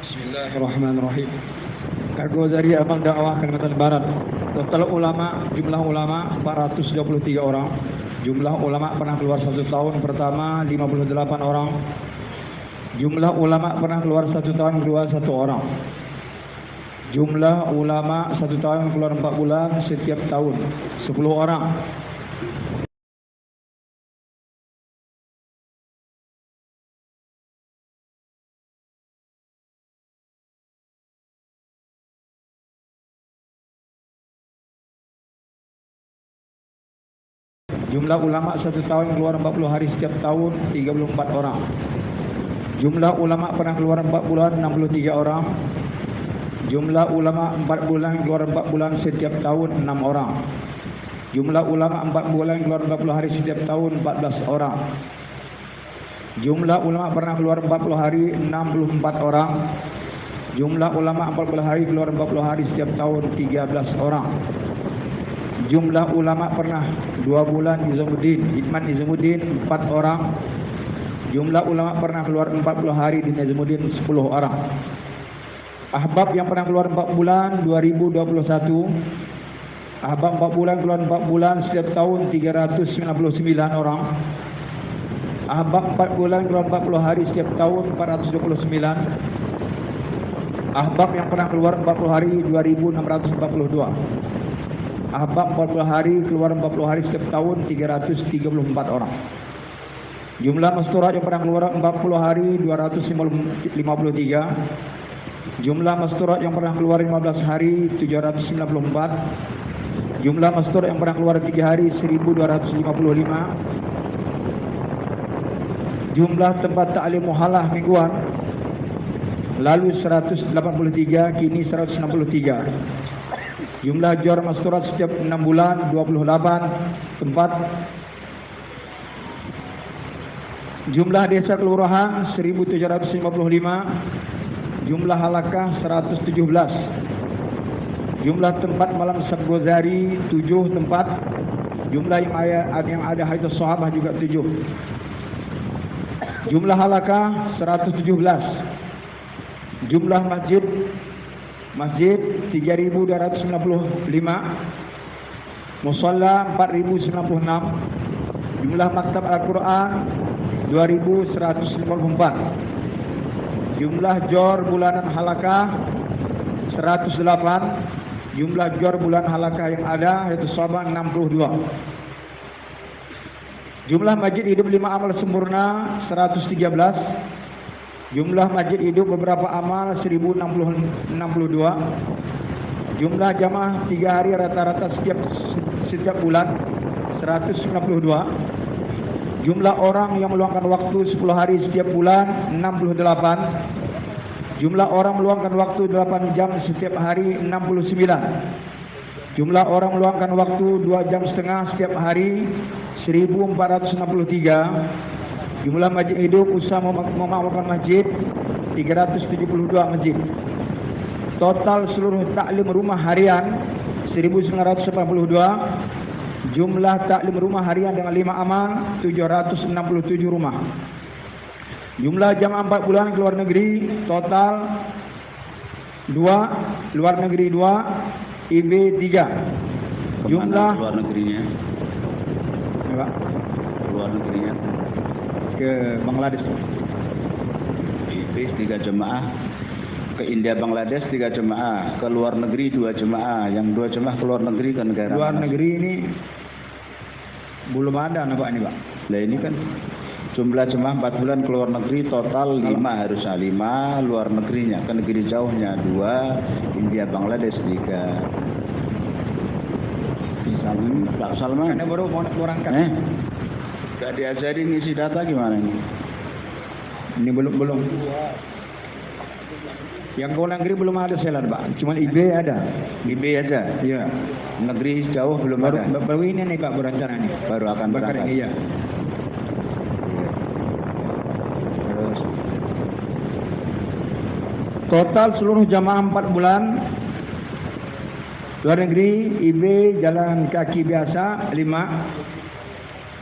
Bismillahirrahmanirrahim. Kargo Zaria Abang Dakwah Kalimantan Barat. Total ulama, jumlah ulama 423 orang. Jumlah ulama pernah keluar 1 tahun pertama 58 orang. Jumlah ulama pernah keluar 1 tahun kedua 1 orang. Jumlah ulama 1 tahun keluar 4 bulan setiap tahun 10 orang. Jumlah ulama 1 tahun keluar 40 hari setiap tahun 34 orang. Jumlah ulama pernah keluar 4 bulan 63 orang. Jumlah ulama 4 bulan keluar 4 bulan setiap tahun 6 orang. Jumlah ulama 4 bulan keluar 40 hari setiap tahun 14 orang. Jumlah ulama pernah keluar 40 hari 64 orang. Jumlah ulama 40 hari keluar 40 hari setiap tahun 13 orang. Jumlah ulama pernah 2 bulan Idman Nizamuddin 4 orang. Jumlah ulama pernah keluar 40 hari di Nizamuddin 10 orang. Ahbab yang pernah keluar 4 bulan 2021. Ahbab 4 bulan keluar 4 bulan setiap tahun 399 orang. Ahbab 4 bulan keluar 40 hari setiap tahun 429. Ahbab yang pernah keluar 40 hari 2642. Ahbab 40 hari keluar 40 hari setiap tahun 334 orang. Jumlah masturat yang pernah keluar 40 hari 253. Jumlah masturat yang pernah keluar 15 hari 794. Jumlah masturat yang pernah keluar 3 hari 1255. Jumlah tempat ta'lim muhallah mingguan lalu 183, kini 163. Jumlah juara masturat setiap 6 bulan 28 tempat. Jumlah desa kelurahan 1755. Jumlah halakah 117. Jumlah tempat malam Sabgozari 7 tempat. Jumlah yang ada haid sahabah juga 7. Jumlah halakah 117. Jumlah masjid 3295. Musalla 4096. Jumlah maktab Al-Quran 2154. Jumlah jor bulanan halakah 108. Jumlah jor bulan halakah yang ada yaitu sahabat 62. Jumlah masjid hidup 5 amal sempurna 113. Jumlah masjid hidup beberapa amal 1062. Jumlah jamaah 3 hari rata-rata setiap bulan 192. Jumlah orang yang meluangkan waktu 10 hari setiap bulan 68. Jumlah orang meluangkan waktu 8 jam setiap hari 69. Jumlah orang meluangkan waktu 2 jam setengah setiap hari 1463. Jumlah masjid hidup usaha memakmurkan masjid 372 masjid. Total seluruh taklim rumah harian 1982. Jumlah taklim rumah harian dengan 5 amal 767 rumah. Jumlah jamaah 4 bulan ke luar negeri total 2, luar negeri 2, IB 3. Jumlah luar negerinya. Ya, Luar negerinya ke Bangladesh. Inggris 3 jemaah, ke India Bangladesh 3 jemaah, ke luar negeri 2 jemaah, yang 2 jemaah ke luar negeri ke negara Luar mana? negeri ini belum ada nampak ini Pak. Nah ini kan jumlah jemaah 4 bulan ke luar negeri total 5 harusnya 5, luar negerinya ke negeri jauhnya 2, India Bangladesh 3. Pak Salman Karena baru mau berangkat. Gak diajari ngisi data gimana ini? Ini belum. Yang ke luar negeri belum ada selan Pak. Cuma IB ada. IB aja? Iya. Negeri jauh belum ada? Baru ini nih Pak berencana nih. Baru akan berangkat? Iya. Terus total seluruh jamaah 4 bulan luar negeri IB jalan kaki biasa 5.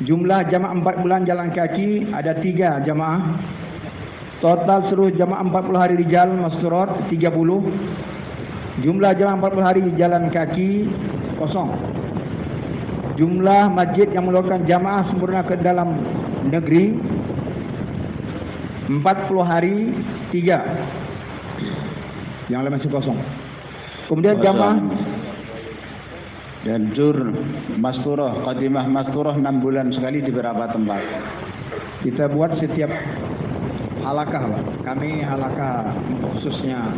Jumlah jamaah 4 bulan jalan kaki ada 3 jamaah. Total seluruh jamaah 40 hari di jalan Masturot 30. Jumlah jamaah 40 hari jalan kaki kosong. Jumlah masjid yang mengeluarkan jamaah sempurna ke dalam negeri 40 hari 3. Yang lain masih kosong. Kemudian jamaah dan jur Masturah, Qadimah Masturah 6 bulan sekali di beberapa tempat. Kita buat setiap halakah, Pak. Kami halakah khususnya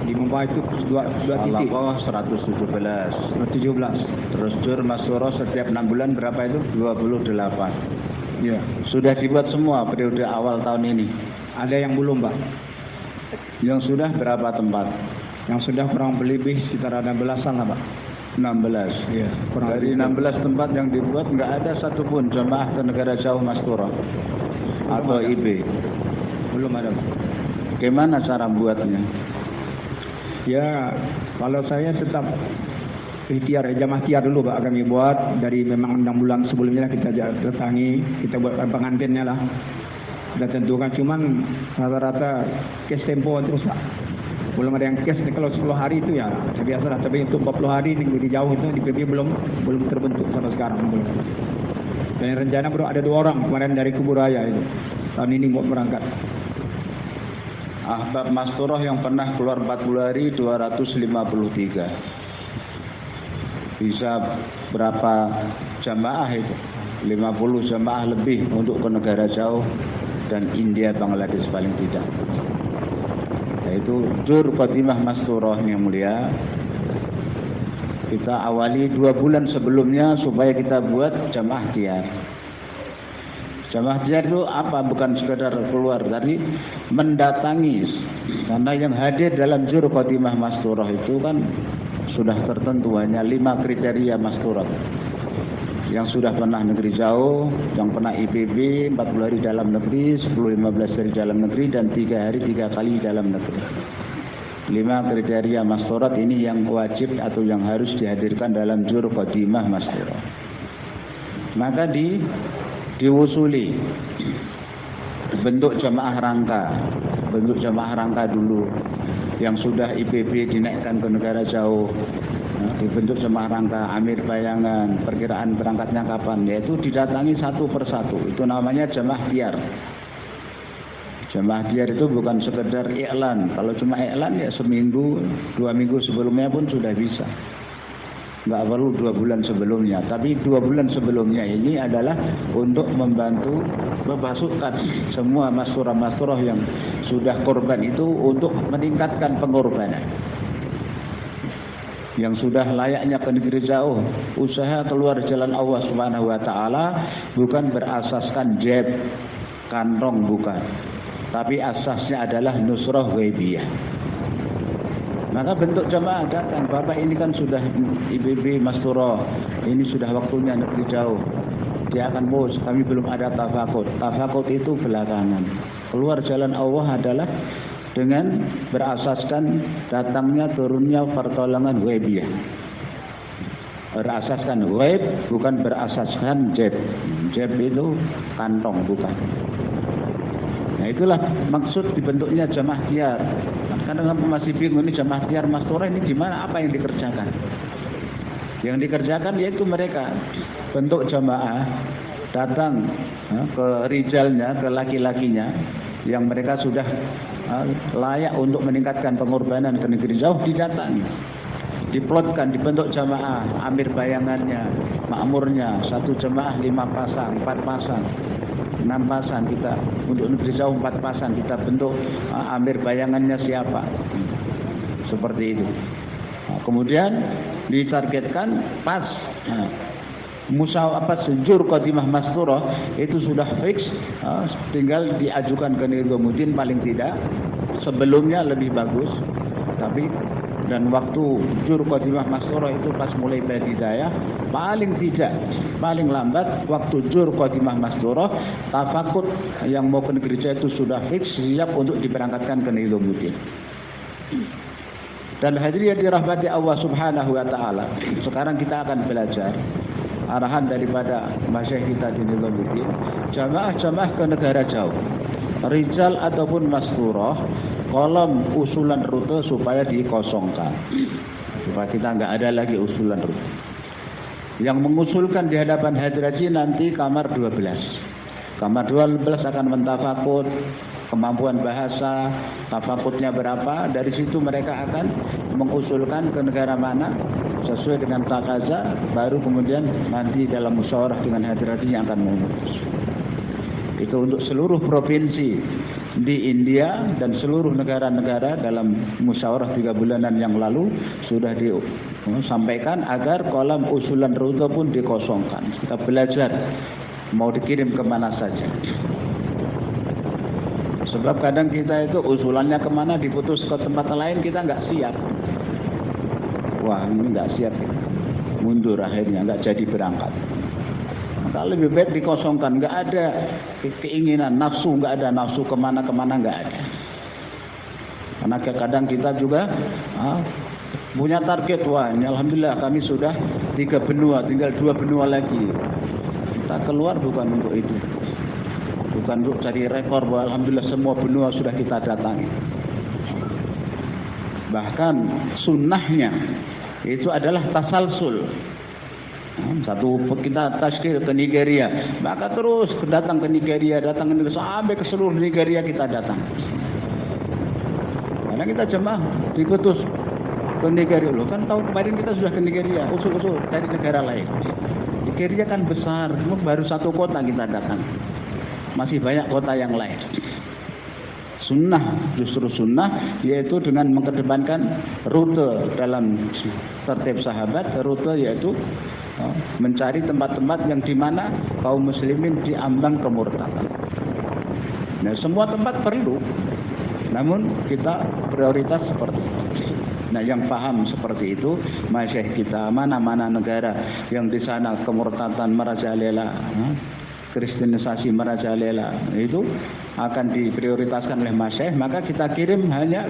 di Mumbai itu dua titik. Halakah 117. Terus jur Masturah setiap 6 bulan berapa itu? 28. Ya. Sudah dibuat semua periode awal tahun ini. Ada yang belum, Pak. Yang sudah berapa tempat? Yang sudah kurang lebih sekitar ada belasan lah, Pak. 16. Ya, Dari 16 tempat yang dibuat nggak ada satupun jamaah ke negara jauh Masturah atau ada. IB. Belum ada, Pak. Bagaimana cara buatnya? Ya, kalau saya tetap ikhtiar, jamaah ikhtiar dulu, Pak. Kami buat dari memang 6 bulan sebelumnya kita datangi, kita buat pengantinnya lah. Kita tentukan, cuman rata-rata cash tempo terus, Pak. Belum ada yang cash. Kalau 10 hari itu ya biasa lah. Tapi untuk 40 hari di jauh itu di PB belum terbentuk sampai sekarang belum. Dan rencana baru ada 2 orang kemarin dari Kuburaya itu. Tahun ini mau berangkat. Ahbab Masturah yang pernah keluar 40 hari 253. Bisa berapa jamaah itu? 50 jamaah lebih untuk ke negara jauh dan India, Bangladesh paling tidak. Yaitu jur Qadimah Masturah yang mulia. Kita awali 2 bulan sebelumnya supaya kita buat jamaah ikhtiar. Jamaah ikhtiar itu apa? Bukan sekedar keluar, tapi mendatangi. Karena yang hadir dalam jur Qadimah Masturah itu kan sudah tertentu, hanya 5 kriteria Masturah. Yang sudah pernah negeri jauh, yang pernah IPB 40 hari dalam negeri, 10-15 hari dalam negeri, dan 3 hari 3 kali dalam negeri. 5 kriteria Masturat ini yang wajib atau yang harus dihadirkan dalam jur Qadimah Masturah. Maka diusuli bentuk jamaah rangka dulu. Yang sudah IPB dinaikkan ke negara jauh, dibentuk jemaah rangka, amir bayangan, perkiraan berangkatnya kapan, yaitu didatangi satu persatu. Itu namanya jamaah ikhtiar. Jamaah ikhtiar itu bukan sekedar iklan. Kalau cuma iklan ya seminggu, 2 minggu sebelumnya pun sudah bisa. Nggak perlu 2 bulan sebelumnya. Tapi 2 bulan sebelumnya ini adalah untuk membantu memasukkan semua masturah-masturah yang sudah korban itu untuk meningkatkan pengorbanan. Yang sudah layaknya ke negeri jauh, usaha keluar jalan Allah Subhanahu wa taala bukan berasaskan jeb, kantong, bukan. Tapi asasnya adalah nusrah ghaibiyah. Maka bentuk jamaah datang, Bapak ini kan sudah IBB Masturah, ini sudah waktunya negeri jauh. Dia akan bos, kami belum ada tafakut. Tafakut itu belakangan. Keluar jalan Allah adalah dengan berasaskan datangnya turunnya pertolongan ghaibiyah. Berasaskan ghaib, bukan berasaskan jeb. Jeb itu kantong, bukan. Nah itulah maksud dibentuknya jamaah ikhtiar. Kadang masih bingung ini jamaah ikhtiar Masturah ini gimana, apa yang dikerjakan? Yang dikerjakan yaitu mereka bentuk jamaah datang ke rijalnya, ke laki-lakinya yang mereka sudah layak untuk meningkatkan pengorbanan ke negeri jauh, didatangi, diplotkan, dibentuk jamaah, amir bayangannya, makmurnya, 1 jamaah 5 pasang, 4 pasang, 6 pasang, kita untuk negeri jauh 4 pasang, kita bentuk amir bayangannya siapa, seperti itu. Nah, kemudian ditargetkan pas sejur Qadimah Masturah itu sudah fix, tinggal diajukan ke Nizamuddin paling tidak, sebelumnya lebih bagus, tapi dan waktu jur Qadimah Masturah itu pas mulai Badidayah, paling tidak, paling lambat waktu jur Qadimah Masturah, tafakut yang mau ke negeri jauh itu sudah fix, siap untuk diberangkatkan ke Nizamuddin. Dan hadirin dirahmati Allah Subhanahu wa taala. Sekarang kita akan belajar arahan daripada masyayikh kita di Nizamuddin, jamaah-jamaah ke negara jauh. rijal ataupun masturah, kolom usulan rute supaya dikosongkan, supaya kita nggak ada lagi usulan rute. Yang mengusulkan di hadapan hadraji nanti kamar 12. Kamar 12 akan mentafakut kemampuan bahasa, tafakutnya berapa, dari situ mereka akan mengusulkan ke negara mana sesuai dengan takaza, baru kemudian nanti dalam musyawarah dengan hadraji yang akan memutus. Itu untuk seluruh provinsi di India dan seluruh negara-negara. Dalam musyawarah 3 bulanan yang lalu sudah disampaikan agar kolam usulan rute pun dikosongkan. Kita belajar mau dikirim kemana saja. Sebab kadang kita itu usulannya kemana diputus ke tempat lain, kita nggak siap. Wah, ini nggak siap, mundur akhirnya, nggak jadi berangkat. Maka lebih baik dikosongkan, nggak ada keinginan, nafsu, nggak ada nafsu kemana-kemana, nggak ada. Karena kadang kita juga punya target, wah ini alhamdulillah kami sudah 3 benua, tinggal 2 benua lagi. Kita keluar bukan untuk itu, bukan untuk cari rekor bahwa alhamdulillah semua benua sudah kita datangi. Bahkan sunnahnya itu adalah tasalsul. Satu kita tashkil ke Nigeria, maka terus datang ke Nigeria, datang ke Nigeria, sampai ke seluruh Nigeria kita datang. Karena kita jemaah diputus ke Nigeria. Loh kan tahun kemarin kita sudah ke Nigeria, usul-usul dari negara lain. Nigeria kan besar, baru 1 kota kita datang. Masih banyak kota yang lain. Sunnah, justru sunnah, yaitu dengan mengedepankan rute dalam tertib sahabat. Rute yaitu mencari tempat-tempat yang dimana kaum muslimin diambang kemurtadan. Nah, semua tempat perlu, namun kita prioritas seperti itu. Nah, yang paham seperti itu masyayikh kita, mana-mana negara yang di sana kemurtadan merajalela, kristenisasi merajalela, itu akan diprioritaskan oleh masyayikh. Maka kita kirim hanya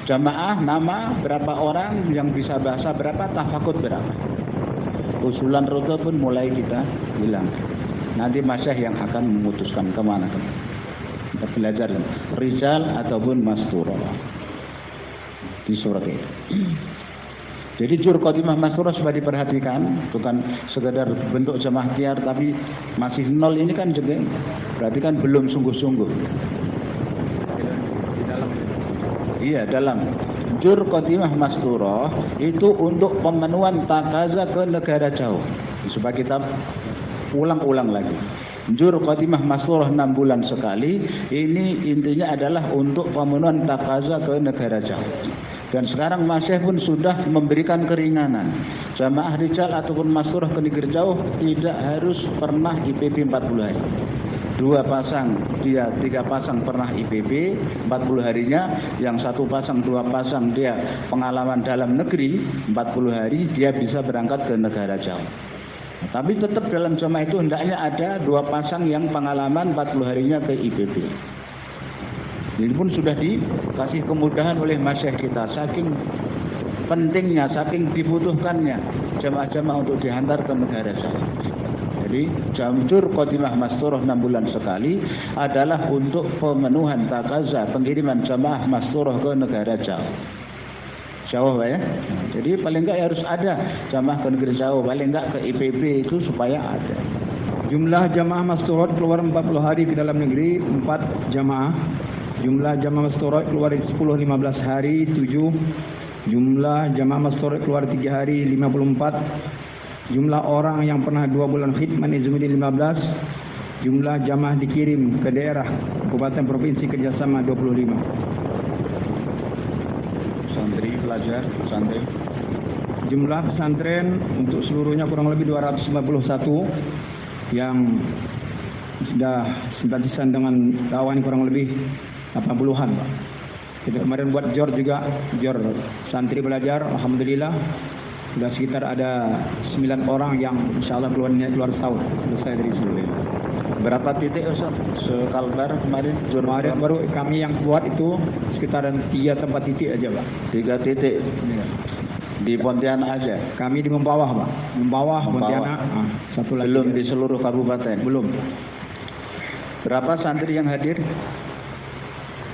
jamaah, nama berapa orang, yang bisa bahasa berapa, tafakut berapa. Usulan rute pun mulai kita bilang. Nanti masyayikh yang akan memutuskan kemana. Kita belajar rijal ataupun masturah di surat itu. Jadi jur khotimah masturah supaya diperhatikan, bukan sekedar bentuk jamaah tiar tapi masih 0, ini kan juga berarti kan belum sungguh-sungguh. Iya, dalam jur khotimah masturah itu untuk pemenuhan takaza ke negara jauh. Supaya kita ulang-ulang lagi. Jur khotimah masturah 6 bulan sekali, ini intinya adalah untuk pemenuhan takaza ke negara jauh. Dan sekarang masyayikh pun sudah memberikan keringanan. Jamaah rijal ataupun masturah ke negeri jauh tidak harus pernah IPB 40 hari. 2 pasang, dia 3 pasang pernah IPB 40 harinya, yang 1 pasang 2 pasang dia pengalaman dalam negeri 40 hari, dia bisa berangkat ke negara jauh. Tapi tetap dalam jamaah itu hendaknya ada 2 pasang yang pengalaman 40 harinya ke IPB. Ini pun sudah dikasih kemudahan oleh masyayikh kita, saking pentingnya, saking dibutuhkannya jamaah-jamaah untuk dihantar ke negara jauh. Jadi jur khotimah masturah 6 bulan sekali adalah untuk pemenuhan takaza, pengiriman jamaah masturah ke negara jauh. Jauh ya. Jadi paling enggak harus ada jamaah ke negeri jauh, paling enggak ke IPB itu supaya ada. Jumlah jamaah masturah keluar 40 hari ke dalam negeri 4 jamaah. Jumlah jamaah masturah keluar 10-15 hari 7. Jumlah jamaah masturah keluar 3 hari 54. Jumlah orang yang pernah 2 bulan khidmat Izzuddin 15. Jumlah jamaah dikirim ke daerah kabupaten provinsi kerjasama 25. Santri pelajar, santri. Jumlah pesantren untuk seluruhnya kurang lebih 251 yang sudah simpatisan dengan dakwah ini kurang lebih 80-an, Pak. Kita kemarin buat jor juga, jor santri belajar, alhamdulillah sudah sekitar ada 9 orang yang insyaallah keluar setahun selesai dari sini. Berapa titik Ustaz? Sekalbar kemarin jor kemarin baru kami yang buat itu sekitaran 3 tempat titik aja, Pak. 3 titik. Ya. Di Pontianak aja. Kami di Mempawah, Pak. Mempawah. Pontianak. Satu lagi. Belum di seluruh kabupaten. Belum. Berapa santri yang hadir?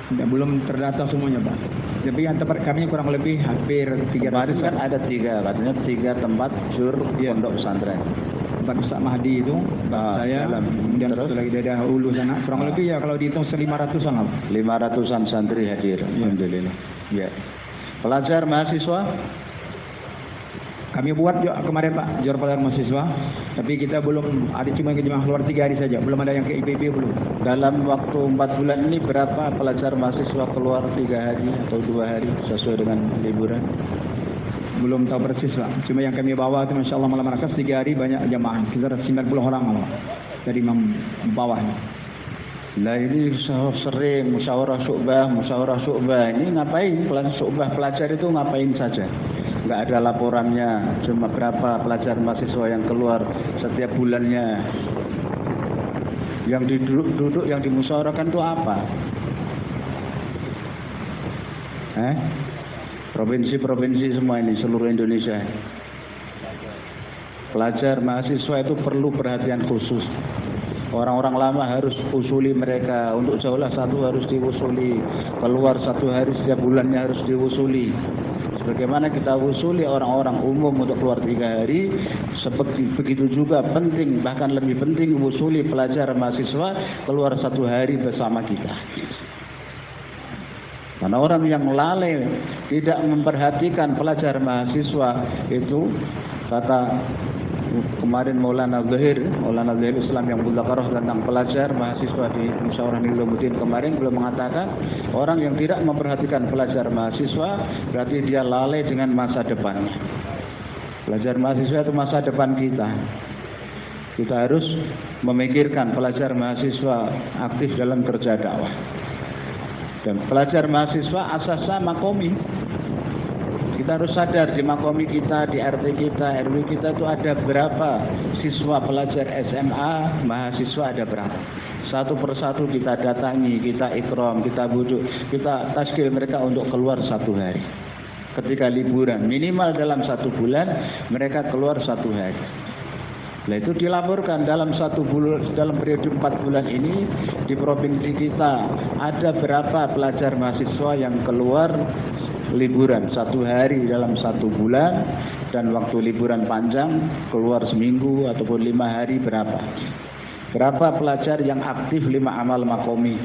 Belum terdata semuanya, Pak. Tapi yang tempat kami kurang lebih hampir 300. Kemarin kan ada 3, katanya 3 tempat jur pondok pesantren. Tempat Ustaz Mahdi itu, saya, kemudian terus? satu lagi daerah Hulu sana. Kurang lebih ya kalau dihitung 500-an lah. 500-an santri hadir. Alhamdulillah. Ya. Pelajar mahasiswa? Kami buat juga kemarin Pak, jor pelajar mahasiswa. Tapi kita belum ada, cuma jemaah keluar 3 hari saja. Belum ada yang ke IPB belum. Dalam waktu 4 bulan ini berapa pelajar mahasiswa keluar 3 hari atau 2 hari sesuai dengan liburan? Belum tahu persis Pak. Cuma yang kami bawa itu Masya Allah malam Markas 3 hari banyak jemaah. Kita ada 90 orang malam dari bawah. Nah ini sering musyawarah syu'bah. Ini ngapain? Pelajar itu ngapain saja? Enggak ada laporannya. Cuma berapa pelajar mahasiswa yang keluar setiap bulannya. Yang duduk yang dimusyawarahkan itu apa? Provinsi-provinsi semua ini, seluruh Indonesia. Pelajar mahasiswa itu perlu perhatian khusus. Orang-orang lama harus usuli mereka. Untuk sekolah 1 harus diusuli. Keluar 1 hari setiap bulannya harus diusuli. Sebagaimana kita usuli orang-orang umum untuk keluar 3 hari, begitu juga penting, bahkan lebih penting usuli pelajar mahasiswa keluar 1 hari bersama kita. Karena orang yang lalai tidak memperhatikan pelajar mahasiswa itu, kata kemarin Maulana Zahir Islam yang Mudzakarah tentang pelajar mahasiswa di Musyawarah Nizamuddin kemarin belum mengatakan orang yang tidak memperhatikan pelajar mahasiswa berarti dia lalai dengan masa depannya. Pelajar mahasiswa itu masa depan kita. Kita harus memikirkan pelajar mahasiswa aktif dalam kerja dakwah. Dan pelajar mahasiswa asasnya makomi. Kita harus sadar di makomi kita, di RT kita, RW kita itu ada berapa siswa pelajar SMA, mahasiswa ada berapa. Satu persatu kita datangi, kita ikram, kita bujuk, kita taskil mereka untuk keluar 1 hari. Ketika liburan, minimal dalam 1 bulan mereka keluar 1 hari. Nah itu dilaporkan dalam 1 bulan, dalam periode 4 bulan ini di provinsi kita ada berapa pelajar mahasiswa yang keluar liburan 1 hari dalam 1 bulan, dan waktu liburan panjang keluar seminggu ataupun 5 hari berapa. Berapa pelajar yang aktif 5 amal makomi.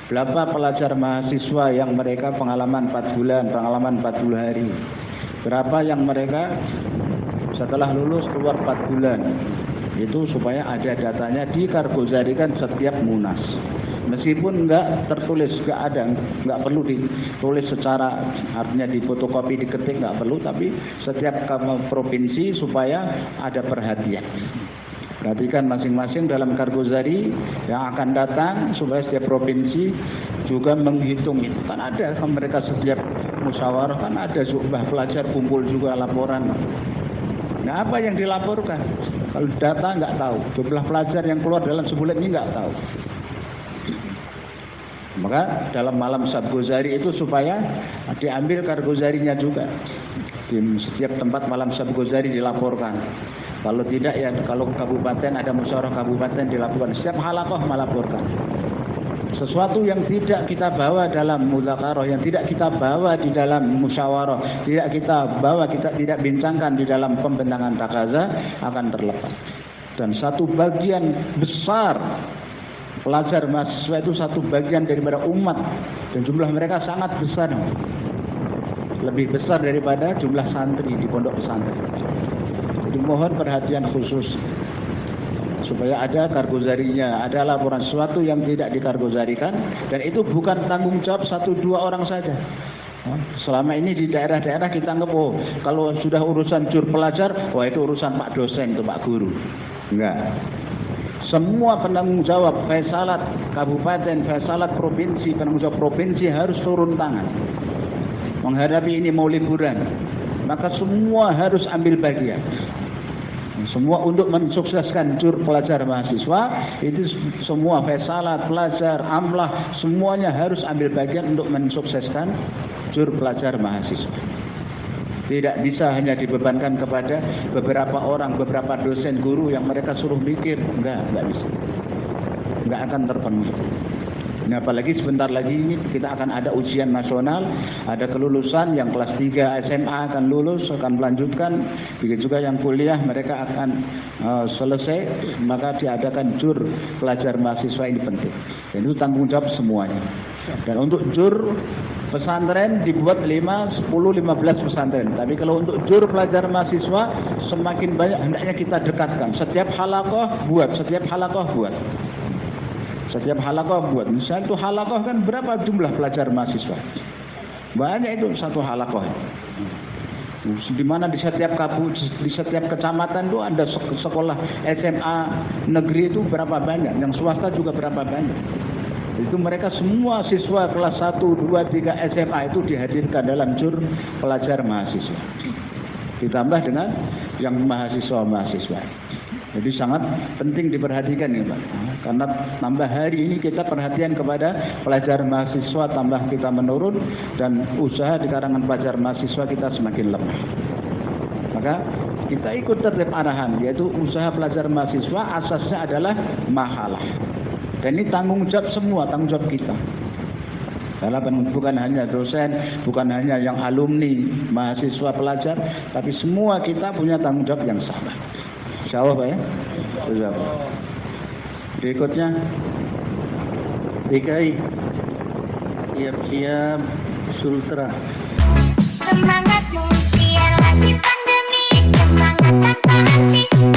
Berapa pelajar mahasiswa yang mereka pengalaman 4 bulan, pengalaman 40 hari. Berapa yang mereka setelah lulus keluar 4 bulan. Itu supaya ada datanya dikargozarikan setiap munas. Meskipun enggak tertulis, enggak perlu ditulis secara artinya difotokopi, diketik, enggak perlu, tapi setiap provinsi supaya ada perhatian. Perhatikan masing-masing dalam kargozari yang akan datang supaya setiap provinsi juga menghitung itu. Kan ada kan mereka setiap musyawarah kan ada jumlah pelajar kumpul juga laporan. Nah apa yang dilaporkan? Kalau data enggak tahu, jumlah pelajar yang keluar dalam sebulan ini enggak tahu. Maka dalam malam Sabgozari itu supaya diambil kargozarinya juga. Di setiap tempat malam Sabgozari dilaporkan. Kalau tidak ya kalau kabupaten ada musyawarah kabupaten dilaporkan. Setiap halakoh melaporkan. Sesuatu yang tidak kita bawa dalam mudzakarah, yang tidak kita bawa di dalam musyawarah, tidak kita bawa, kita tidak bincangkan di dalam pembentangan takaza akan terlepas. Dan satu bagian besar pelajar mahasiswa itu satu bagian daripada umat, dan jumlah mereka sangat besar, lebih besar daripada jumlah santri di pondok pesantren. Jadi mohon perhatian khusus supaya ada kargozarinya, ada laporan sesuatu yang tidak dikargozarikan, dan itu bukan tanggung jawab 1-2 orang saja. Selama ini di daerah-daerah kita anggap kalau sudah urusan jur pelajar, itu urusan Pak dosen, itu Pak guru. Enggak. Semua penanggung jawab faisalat kabupaten, faisalat provinsi, penanggung jawab provinsi harus turun tangan. Menghadapi ini mau liburan, maka semua harus ambil bagian. Semua untuk mensukseskan jur pelajar mahasiswa itu semua faisalat, pelajar, amlah semuanya harus ambil bagian untuk mensukseskan jur pelajar mahasiswa. Tidak bisa hanya dibebankan kepada beberapa orang, beberapa dosen guru yang mereka suruh mikir, enggak bisa. nggak akan terpenuhi. Nah, apalagi sebentar lagi ini kita akan ada ujian nasional, ada kelulusan yang kelas 3 SMA akan lulus, akan melanjutkan, begitu juga yang kuliah mereka akan selesai, maka diadakan jur pelajar mahasiswa ini penting. Dan itu tanggung jawab semuanya. Dan untuk jur pesantren dibuat 5, 10, 15 pesantren. Tapi kalau untuk jur pelajar mahasiswa semakin banyak hendaknya kita dekatkan. Setiap halaqah buat. Setiap halaqah buat. Misalnya itu halaqah kan berapa jumlah pelajar mahasiswa? Banyak itu satu halaqah. Di mana di setiap kecamatan itu ada sekolah SMA negeri itu berapa banyak, yang swasta juga berapa banyak. Itu mereka semua siswa kelas 1, 2, 3 SMA itu dihadirkan dalam jur pelajar mahasiswa. Ditambah dengan yang mahasiswa-mahasiswa. Jadi sangat penting diperhatikan ini Pak. Karena tambah hari ini kita perhatian kepada pelajar mahasiswa tambah kita menurun dan usaha di kalangan pelajar mahasiswa kita semakin lemah. Maka kita ikut tertib arahan, yaitu usaha pelajar mahasiswa asasnya adalah mahalah. Dan ini tanggung jawab semua, tanggung jawab kita. Karena bukan hanya dosen, bukan hanya yang alumni, mahasiswa, pelajar, tapi semua kita punya tanggung jawab yang sama. Insyaallah Pak ya. Berikutnya DKI siap-siap Sultra. Semangatmu biarlah di pandemi, semangat tanpa henti.